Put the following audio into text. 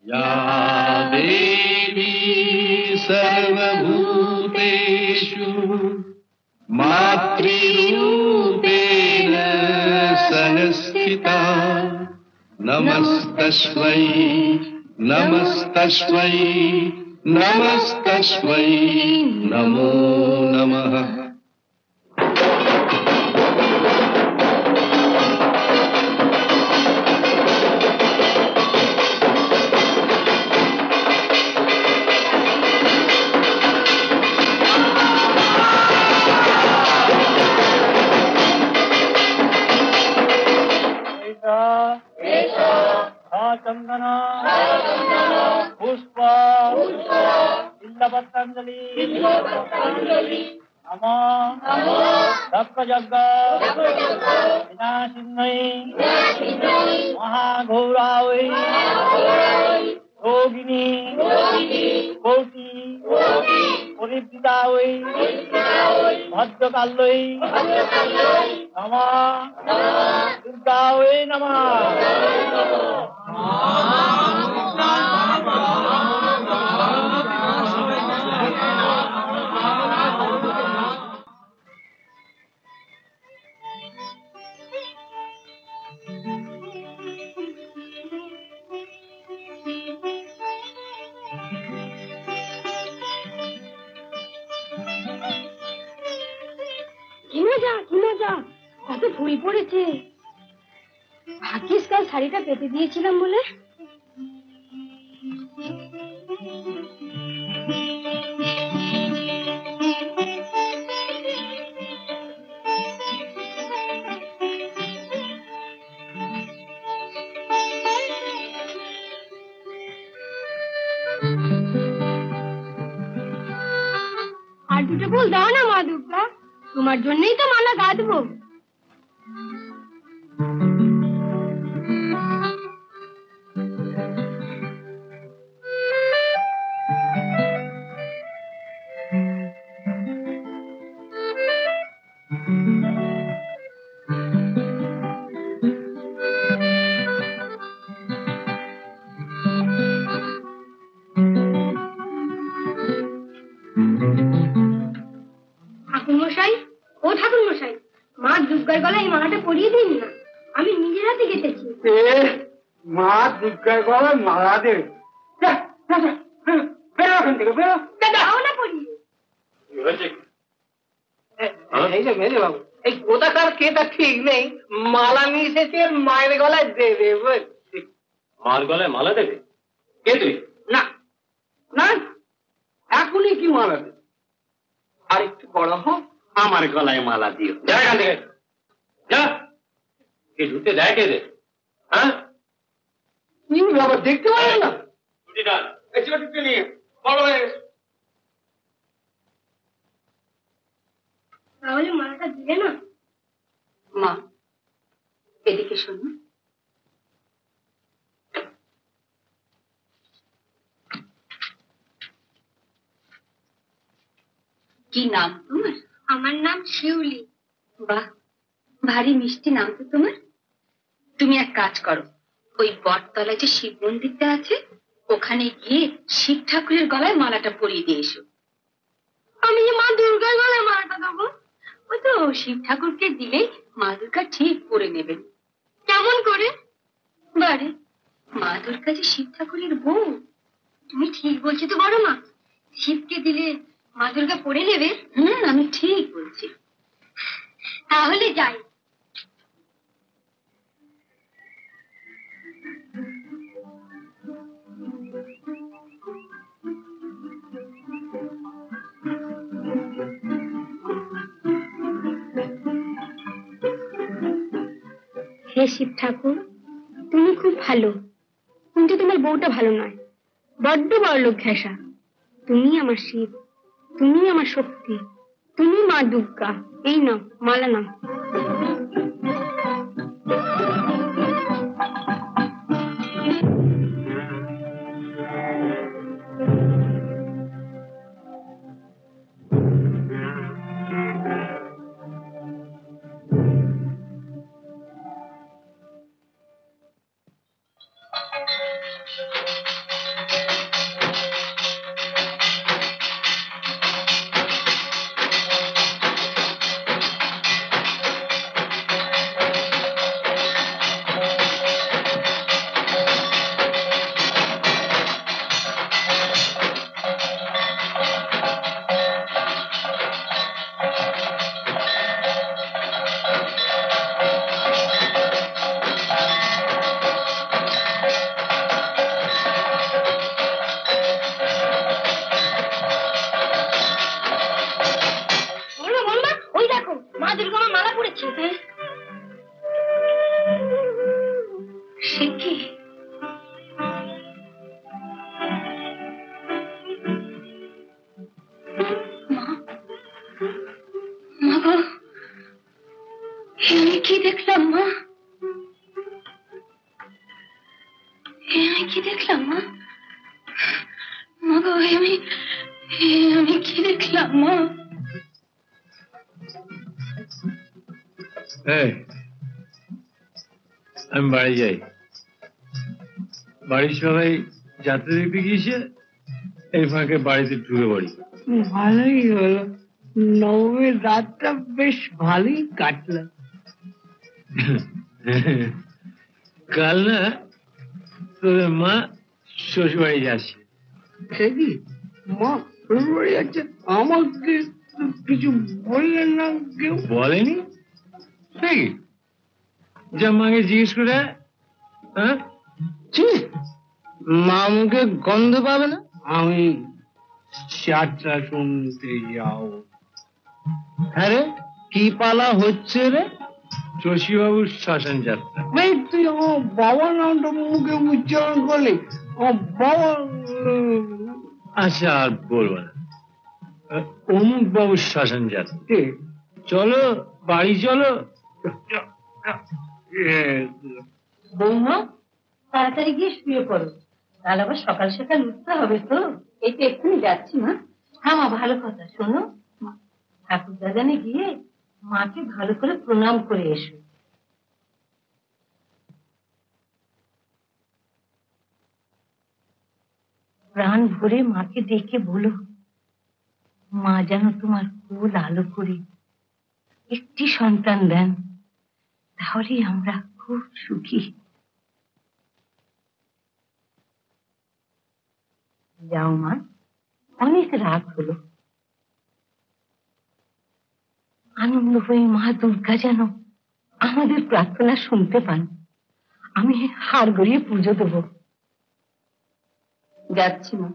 या देवी सर्वभूतेषु मातृरूपेण संस्थिता नमस्तस्मै नमस्तस्मै नमस्तस्मै नमो नमः। चंदना पुष्प बिल्लपत्रांजलि नमो दत्तयज्ञ विनाशिन्यै महाघोरावै योगिनी कोटि परिवृतावै भद्रकाल्यै नमः दुर्गावै नमः। কত ফুল পড়েছে, ভাগ্যিস কাল শাড়িটা পেতে দিয়েছিলাম বলে। আর দুটো ফুল দাও না মা দুর্গা, তোমার জন্যই তো মালা গাঁথবো। ঠাকুরমশাই, ও ঠাকুরমশাই, মা দুর্গার গলায় এই মালাটা পরিয়ে দিন না, আমি নিজের হাতে গেঁথেছি। মা দুর্গার গলায় মালা দেবে? দাও না পরিয়ে। এই যে মেরে বাবু, এই কোথাকার কে তা ঠিক নেই, মালা নিয়ে এসেছে মায়ের গলায় দেবে বলছি। মার গলায় মালা দেবে? কে তুই? না না, এখনই কি মালা দেবে? আর একটু বড় হোক, আমার গলায় মালা দিও। যা এখান থেকে, যা। কে ঢুকতে দেয় কে দে? হ্যাঁ, বাবা দেখতে পারেন না? নিয়ে বড় হয়ে তাহলে মালাটা দিলে না? মা এদিকে শোনো, কি নাম তোমার? আমার নাম শিউলি। বাহ, ভারী মিষ্টি নাম তো তোমার। তুমি এক কাজ করো, ওই বটতলায় যে শিব মন্দিরটা আছে ওখানে গিয়ে শিব ঠাকুরের গলায় মালাটা পরিয়ে দিয়ে এসো। আমি যে মা দুর্গার গলায় মালাটা দেবো? ওই তো শিব ঠাকুরকে দিলেই মা দুর্গা ঠিক পরে নেবেন। কেমন করে? বারে, মা দুর্গা যে শিব ঠাকুরের বউ। তুমি ঠিক বলছো তো বড় মা, শিবকে দিলে মা দুর্গা পরে নেবে। আমি ঠিক বলছি। তাহলে যাই। হে শিব ঠাকুর, তুমি খুব ভালো, কিন্তু তোমার বউটা ভালো নয়, বড্ড বড় লোক ঘেঁষা। তুমি আমার শিব, তুমি আমার শক্তি, তুমি মা দুর্গা। এই নাও মালা, নাও। আমি আমি কি দেখলাম মা? এই, আমি বাড়ি যাই। বাড়ির সবাই যাত্রা দেখতে গিয়েছে, এই ফাঁকে বাড়িতে ঢুকে পড়ি। ভালোই হলো, নবমীর রাতটা বেশ ভালোই কাটলো। কাল না তোদের মা শ্বশুর বাড়ি যাচ্ছে। সে কি মা শ্বশুর বাড়ি যাচ্ছে? আমাকে তো কিছু বললেন না কেউ? বলেনি? সে কি? যা মাকে জিজ্ঞেস করে আয়। হ্যাঁ, ছি, মা মুখে গন্ধ পাবে না? আমি যাত্রা শুনতে যাও। হ্যাঁ রে, কি পালা হচ্ছে রে? শশীবাবুর শ্মশান যাত্রা। ভাই তুই আমার বাবার নামটা মুখে উচ্চারণ করলি, আমার বাবা। আচ্ছা, আর বলবো না। অমুক বাবুর শ্মশান যাত্রা। চলো বাড়ি চলো। বৌমা, তাড়াতাড়ি গিয়ে শুয়ে পড়ো, কাল আবার সকাল সকাল উঠতে হবে তো। এই তো এক্ষুনি যাচ্ছি মা। হ্যাঁ মা, ভালো কথা। শোনো, ঠাকুর দাদানে গিয়ে মাকে ভালো করে প্রণাম করে এসো। প্রাণ ভরে মাকে ডেকে বলো, মা যেন তোমার কোল আলো করে একটি সন্তান দেন, তাহলেই আমরা খুব সুখী। যাও মা, অনেক রাত হলো। আনন্দময়ী মা দুর্গা যেন আমাদের প্রার্থনা শুনতে পান। আমি হাড় গড়িয়ে পুজো দেবো। যাচ্ছি মা।